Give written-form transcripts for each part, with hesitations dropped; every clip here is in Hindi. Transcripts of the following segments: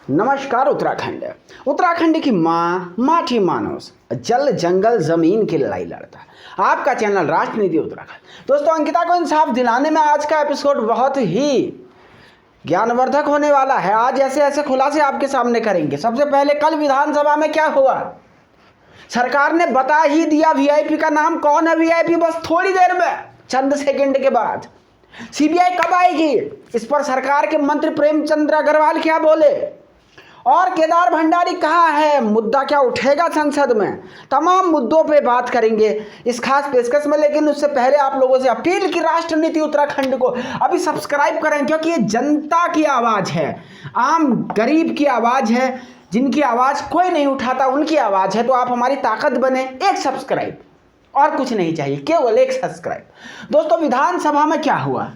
नमस्कार। उत्तराखंड की माँ माठी मानस जल जंगल जमीन की लड़ाई लड़ता है। आपका चैनल राष्ट्रनीति उत्तराखंड। दोस्तों, अंकिता को इंसाफ दिलाने में आज का एपिसोड बहुत ही ज्ञानवर्धक होने वाला है। आज ऐसे ऐसे खुलासे आपके सामने करेंगे। सबसे पहले कल विधानसभा में क्या हुआ, सरकार ने बता ही दिया वीआईपी का नाम। कौन है वीआईपी? बस थोड़ी देर में, चंद सेकंड के बाद सीबीआई कब आएगी, इस पर सरकार के मंत्री प्रेमचंद्र अग्रवाल क्या बोले, और केदार भंडारी कहाँ है, मुद्दा क्या उठेगा संसद में, तमाम मुद्दों पे बात करेंगे इस खास पेशकश में। लेकिन उससे पहले आप लोगों से अपील की राष्ट्रनीति उत्तराखंड को अभी सब्सक्राइब करें, क्योंकि ये जनता की आवाज़ है, आम गरीब की आवाज़ है, जिनकी आवाज़ कोई नहीं उठाता उनकी आवाज़ है। तो आप हमारी ताकत बने। एक सब्सक्राइब और कुछ नहीं चाहिए, केवल एक सब्सक्राइब। दोस्तों, विधानसभा में क्या हुआ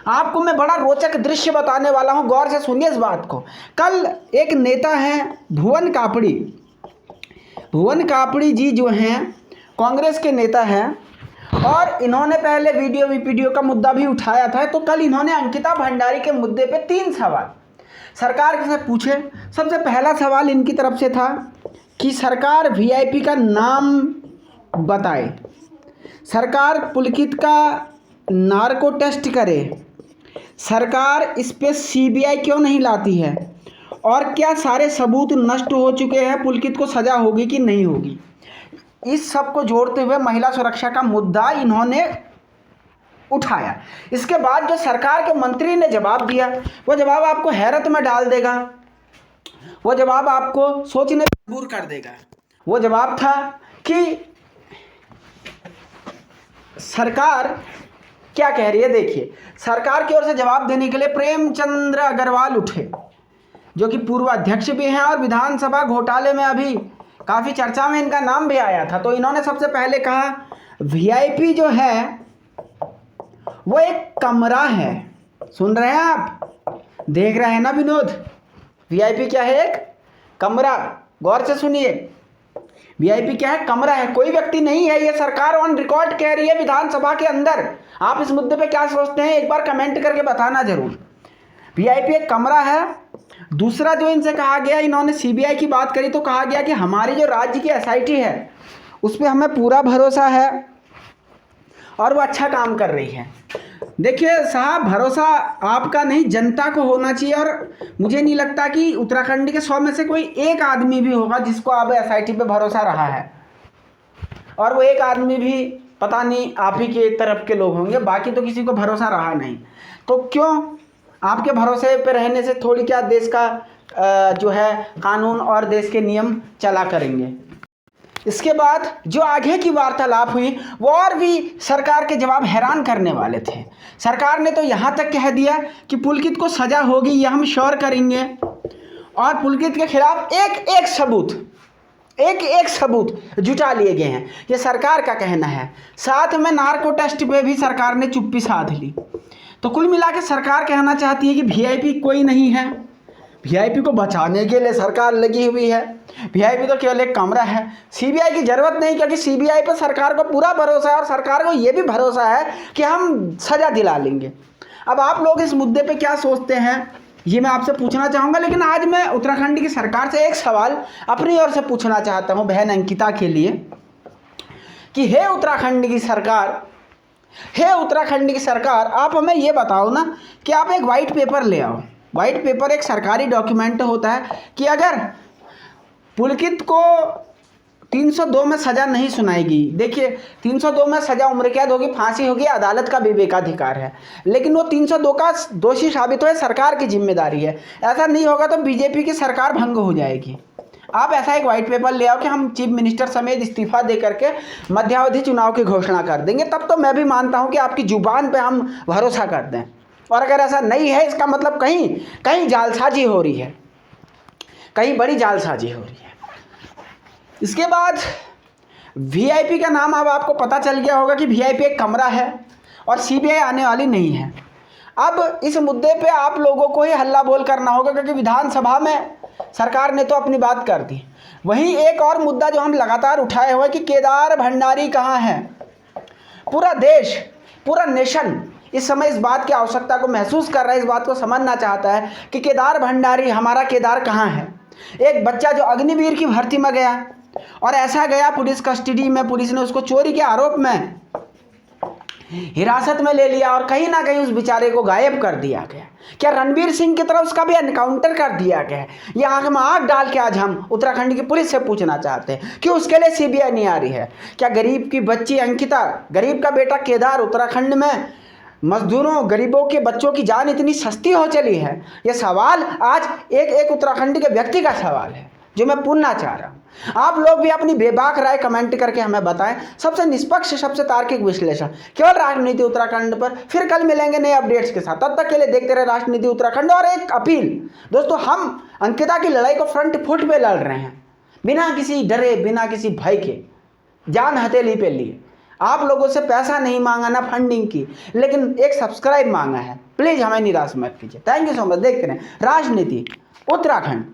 आपको मैं बड़ा रोचक दृश्य बताने वाला हूं, गौर से सुनिए इस बात को। कल एक नेता हैं भुवन कापड़ी जी, जो हैं कांग्रेस के नेता हैं, और इन्होंने पहले वीडियो का मुद्दा भी उठाया था। तो कल इन्होंने अंकिता भंडारी के मुद्दे पे 3 सवाल सरकार से पूछे। सबसे पहला सवाल इनकी तरफ से था कि सरकार वीआईपी का नाम बताए, सरकार पुलकित का नार्को टेस्ट करे, सरकार इस पे सीबीआई क्यों नहीं लाती है, और क्या सारे सबूत नष्ट हो चुके हैं, पुलकित को सजा होगी कि नहीं होगी। इस सब को जोड़ते हुए महिला सुरक्षा का मुद्दा इन्होंने उठाया। इसके बाद जो सरकार के मंत्री ने जवाब दिया, वो जवाब आपको हैरत में डाल देगा, वो जवाब आपको सोचने पर मजबूर कर देगा। वो जवाब था कि सरकार क्या कह रही है। देखिए, सरकार की ओर से जवाब देने के लिए प्रेमचंद्र अग्रवाल उठे, जो कि पूर्व अध्यक्ष भी हैं और विधानसभा घोटाले में अभी काफ़ी चर्चा में इनका नाम भी आया था। तो इन्होंने सबसे पहले कहा वीआईपी जो है वो एक कमरा है। सुन रहे हैं आप, देख रहे हैं ना विनोद, वीआईपी क्या है? एक कमरा। गौर से सुनिए, वीआईपी क्या है? कमरा है, कोई व्यक्ति नहीं है। ये सरकार ऑन रिकॉर्ड कह रही है विधानसभा के अंदर। आप इस मुद्दे पे क्या सोचते हैं, एक बार कमेंट करके बताना जरूर। वीआईपी एक कमरा है। दूसरा जो इनसे कहा गया, इन्होंने सीबीआई की बात करी तो कहा गया कि हमारी जो राज्य की एसआईटी है उस पर हमें पूरा भरोसा है और वो अच्छा काम कर रही है। देखिए साहब, भरोसा आपका नहीं, जनता को होना चाहिए। और मुझे नहीं लगता कि उत्तराखंड के 100 में से कोई एक आदमी भी होगा जिसको अब एसआईटी पे भरोसा रहा है, और वो एक आदमी भी पता नहीं आप ही के तरफ के लोग होंगे, बाकी तो किसी को भरोसा रहा नहीं। तो क्यों आपके भरोसे पे रहने से थोड़ी क्या देश का जो है कानून और देश के नियम चला करेंगे। इसके बाद जो आगे की वार्तालाप हुई वो और भी सरकार के जवाब हैरान करने वाले थे। सरकार ने तो यहाँ तक कह दिया कि पुलकित को सजा होगी, यह हम श्योर करेंगे, और पुलकित के खिलाफ एक एक सबूत जुटा लिए गए हैं, ये सरकार का कहना है। साथ में नार्को टेस्ट पे भी सरकार ने चुप्पी साध ली। तो कुल मिला के सरकार कहना चाहती है कि वीआईपी कोई नहीं है, वीआईपी को बचाने के लिए सरकार लगी हुई है, वीआईपी तो केवल एक कमरा है। सीबीआई की जरूरत नहीं, क्योंकि सीबीआई पर सरकार को पूरा भरोसा है, और सरकार को यह भी भरोसा है कि हम सजा दिला लेंगे। अब आप लोग इस मुद्दे पे क्या सोचते हैं, ये मैं आपसे पूछना चाहूँगा। लेकिन आज मैं उत्तराखंड की सरकार से एक सवाल अपनी ओर से पूछना चाहता हूँ, बहन अंकिता के लिए, कि हे उत्तराखंड की सरकार, आप हमें ये बताओ ना कि आप एक वाइट पेपर ले आओ। वाइट पेपर एक सरकारी डॉक्यूमेंट होता है कि अगर पुलकित को 302 में सज़ा नहीं सुनाएगी, देखिए 302 में सज़ा उम्र कैद होगी, फांसी होगी, अदालत का विवेकाधिकार है, लेकिन वो 302 का दोषी साबित हो सरकार की जिम्मेदारी है। ऐसा नहीं होगा तो बीजेपी की सरकार भंग हो जाएगी। आप ऐसा एक वाइट पेपर ले आओ कि हम चीफ मिनिस्टर समेत इस्तीफा दे करके मध्यावधि चुनाव की घोषणा कर देंगे, तब तो मैं भी मानता हूँ कि आपकी जुबान पर हम भरोसा कर दें। और अगर ऐसा नहीं है, इसका मतलब कहीं जालसाजी हो रही है, कहीं बड़ी जालसाजी हो रही है। इसके बाद वीआईपी का नाम अब आपको पता चल गया होगा कि वीआईपी एक कमरा है और सीबीआई आने वाली नहीं है। अब इस मुद्दे पे आप लोगों को ही हल्ला बोल करना होगा, क्योंकि विधानसभा में सरकार ने तो अपनी बात कर दी। वहीं एक और मुद्दा जो हम लगातार उठाए हुए कि केदार भंडारी कहाँ है। पूरा देश, पूरा नेशन इस समय इस बात की आवश्यकता को महसूस कर रहा है, इस बात को समझना चाहता है कि केदार भंडारी, हमारा केदार कहाँ है। एक बच्चा जो अग्निवीर की भर्ती में गया और ऐसा गया पुलिस कस्टडी में, पुलिस ने उसको चोरी के आरोप में हिरासत में ले लिया और कहीं ना कहीं उस बेचारे को गायब कर दिया गया। क्या रणवीर सिंह की तरह उसका भी एनकाउंटर कर दिया गया? ये आंख में आंख डाल के आज हम उत्तराखंड की पुलिस से पूछना चाहते हैं कि उसके लिए सीबीआई नहीं आ रही है। क्या गरीब की बच्ची अंकिता, गरीब का बेटा केदार, उत्तराखंड में मजदूरों, गरीबों के बच्चों की जान इतनी सस्ती हो चली है? यह सवाल आज एक उत्तराखंड के व्यक्ति का सवाल है जो मैं पूछना चाह रहा हूँ। आप लोग भी अपनी बेबाक राय कमेंट करके हमें बताएं, सबसे निष्पक्ष, सबसे तार्किक विश्लेषण केवल राजनीति उत्तराखंड पर। फिर कल मिलेंगे नए अपडेट्स के साथ, तब तक के लिए देखते रहे राजनीति उत्तराखंड। और एक अपील दोस्तों, हम अंकिता की लड़ाई को फ्रंट फुट पे लड़ रहे हैं, बिना किसी डरे, बिना किसी भय के, जान हथेली पे लिए। आप लोगों से पैसा नहीं मांगा, ना फंडिंग की, लेकिन एक सब्सक्राइब मांगा है। प्लीज़ हमें निराश मत कीजिए। Thank you so much. देखते रहें राजनीति उत्तराखंड।